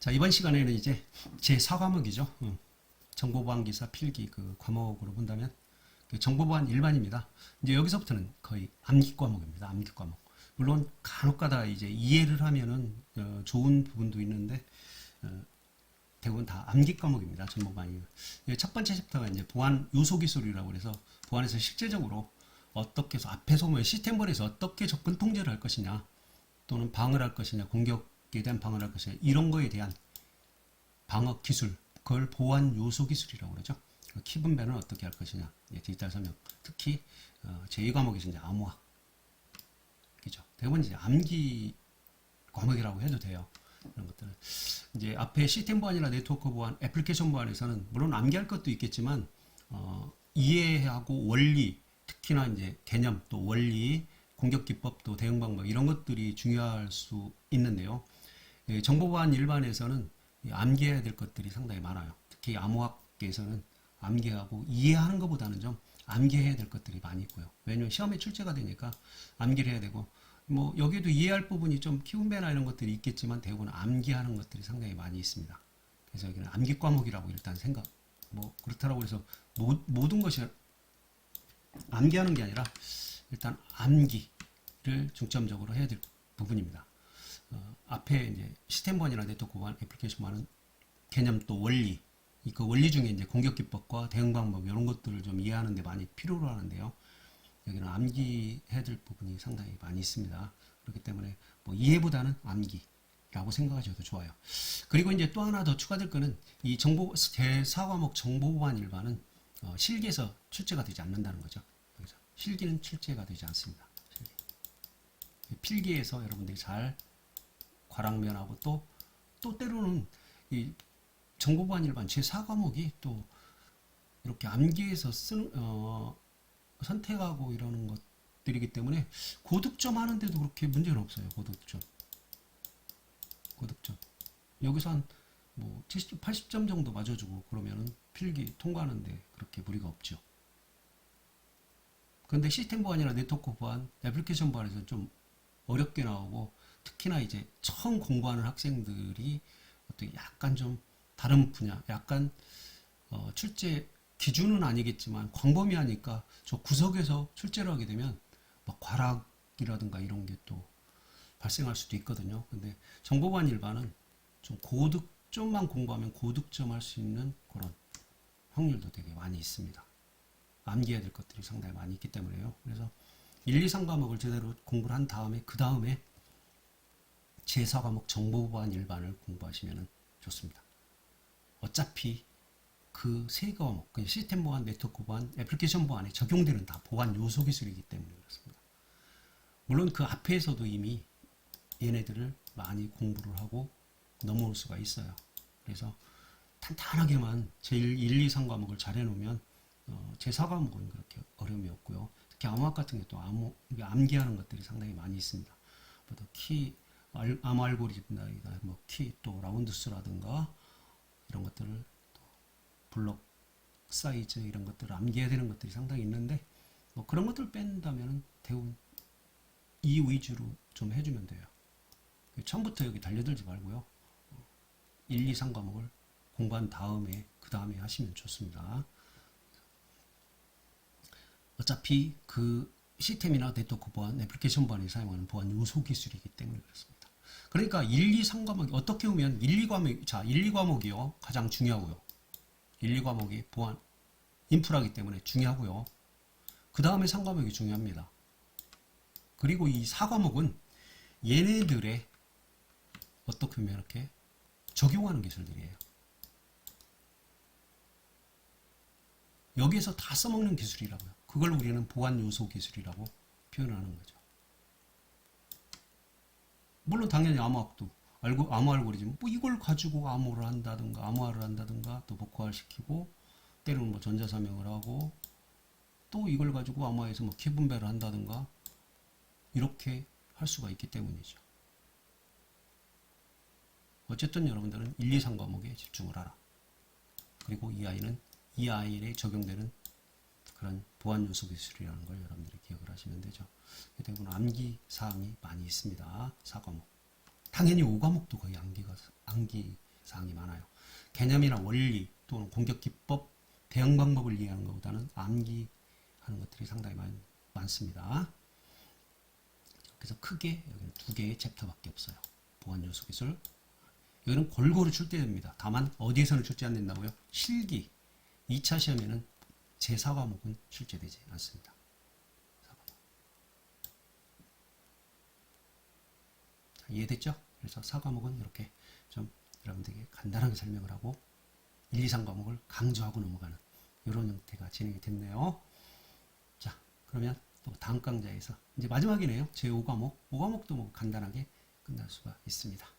자, 이번 시간에는 이제 제 4과목이죠. 정보보안 기사 필기 그 과목으로 본다면 그 정보보안 일반입니다. 이제 여기서부터는 거의 암기 과목입니다. 암기 과목. 물론 간혹가다 이제 이해를 하면은 좋은 부분도 있는데 대부분 다 암기 과목입니다. 정보보안이. 첫 번째 챕터가 이제 보안 요소 기술이라고 그래서 보안에서 실제적으로 어떻게 해서 앞에서 보면 시스템벌에서 어떻게 접근 통제를 할 것이냐 또는 방어를 할 것이냐 공격에 대한 방어를 할 것이냐 이런 거에 대한 방어 기술 그걸 보안 요소 기술이라고 그러죠. 키분배는 어떻게 할 것이냐 디지털 설명 특히 제2과목이 이제 암호학 이죠. 대부분 이제 암기 과목이라고 해도 돼요. 이런 것들은 이제 앞에 시스템 보안이나 네트워크 보안, 애플리케이션 보안에서는 물론 암기할 것도 있겠지만 이해하고 원리 특히나 이제 개념 또 원리 공격 기법 또 대응 방법 이런 것들이 중요할 수 있는데요. 정보 보안 일반에서는 암기해야 될 것들이 상당히 많아요. 특히 암호학계에서는 암기하고 이해하는 것보다는 좀 암기해야 될 것들이 많이 있고요. 왜냐하면 시험에 출제가 되니까 암기를 해야 되고 뭐 여기에도 이해할 부분이 좀 키운배나 이런 것들이 있겠지만 대부분 암기하는 것들이 상당히 많이 있습니다. 그래서 여기는 암기 과목이라고 일단 생각 뭐 그렇다라고 해서 모든 것이 암기하는 게 아니라 일단 암기를 중점적으로 해야 될 부분입니다. 앞에 이제 시스템 보안이나 네트워크 보안, 애플리케이션 보안은 개념 또 원리, 그 원리 중에 이제 공격 기법과 대응 방법 이런 것들을 좀 이해하는 데 많이 필요로 하는데요. 여기는 암기해야 될 부분이 상당히 많이 있습니다. 그렇기 때문에 뭐 이해보다는 암기라고 생각하셔도 좋아요. 그리고 이제 또 하나 더 추가될 거는 이 정보 제4과목 정보보안 일반은 실기에서 출제가 되지 않는다는 거죠. 그래서 실기는 출제가 되지 않습니다. 실기. 필기에서 여러분들이 잘 과락면하고 또 때로는 이 정보보안 일반 제4과목이 또 이렇게 암기해서 쓰는 선택하고 이러는 것들이기 때문에 고득점 하는데도 그렇게 문제는 없어요. 고득점 여기서 한 뭐 70, 80점 정도 맞아주고 그러면은 필기 통과하는데 그렇게 무리가 없죠. 그런데 시스템 보안이나 네트워크 보안, 애플리케이션 보안에서는 좀 어렵게 나오고 특히나 이제 처음 공부하는 학생들이 어떻게 약간 좀 다른 분야, 약간 출제 기준은 아니겠지만 광범위하니까 저 구석에서 출제를 하게 되면 막 과락이라든가 이런 게 또 발생할 수도 있거든요. 근데 정보보안 일반은 좀 좀만 공부하면 고득점 할 수 있는 그런 확률도 되게 많이 있습니다. 암기해야 될 것들이 상당히 많이 있기 때문에요. 그래서 1, 2, 3과목을 제대로 공부를 한 다음에 그 다음에 제4과목 정보보안 일반을 공부하시면 좋습니다. 어차피 그 세 과목, 시스템 보안, 네트워크 보안, 애플리케이션 보안에 적용되는 다 보안 요소 기술이기 때문에 그렇습니다. 물론 그 앞에서도 이미 얘네들을 많이 공부를 하고 넘어올 수가 있어요. 그래서 탄탄하게만 제1, 1, 2, 3과목을 잘 해놓으면 제4과목은 그렇게 어려움이 없고요. 특히 암호학 같은 게 또 암기하는 것들이 상당히 많이 있습니다. 암호 알고리즘이나 뭐 키 또 라운드스라든가 이런 것들을 또 블록 사이즈 이런 것들을 암기해야 되는 것들이 상당히 있는데 뭐 그런 것들을 뺀다면 대부분 이 위주로 좀 해주면 돼요. 처음부터 여기 달려들지 말고요. 1, 2, 3과목을 공부한 다음에 그 다음에 하시면 좋습니다. 어차피 그 시스템이나 네트워크 보안, 애플리케이션 보안에 사용하는 보안 요소 기술이기 때문에 그렇습니다. 그러니까 1, 2, 3과목이 어떻게 보면 1, 2과목, 자, 1, 2과목이요. 가장 중요하고요. 1, 2과목이 보안 인프라이기 때문에 중요하고요. 그 다음에 3과목이 중요합니다. 그리고 이 4과목은 얘네들의 어떻게 보면 이렇게 적용하는 기술들이에요. 여기에서 다 써먹는 기술이라고요. 그걸 우리는 보안 요소 기술이라고 표현하는 거죠. 물론 당연히 암호학도 암호 알고리즘 뭐 이걸 가지고 암호를 한다든가 암호화를 한다든가 또 복호화를 시키고 때로는 뭐 전자사명을 하고 또 이걸 가지고 암호화해서 뭐 키분배를 한다든가 이렇게 할 수가 있기 때문이죠. 어쨌든 여러분들은 1, 2, 3과목에 집중을 하라. 그리고 이 아이에 적용되는 그런 보안 요소 기술이라는 걸 여러분들이 기억을 하시면 되죠. 대부분 암기 사항이 많이 있습니다. 4과목. 당연히 5과목도 거의 암기 사항이 많아요. 개념이나 원리 또는 공격 기법, 대응 방법을 이해하는 것보다는 암기하는 것들이 상당히 많습니다. 그래서 크게 여기는 2개의 챕터밖에 없어요. 보안요소 기술. 여기는 골고루 출제됩니다. 다만 어디에서는 출제 안 된다고요? 실기 2차 시험에는 제4과목은 출제되지 않습니다. 자, 이해됐죠? 그래서 4과목은 이렇게 좀 여러분들에게 간단하게 설명을 하고 1, 2, 3과목을 강조하고 넘어가는 이런 형태가 진행이 됐네요. 자, 그러면 또 다음 강좌에서 이제 마지막이네요. 제5과목. 5과목도 뭐 간단하게 끝날 수가 있습니다.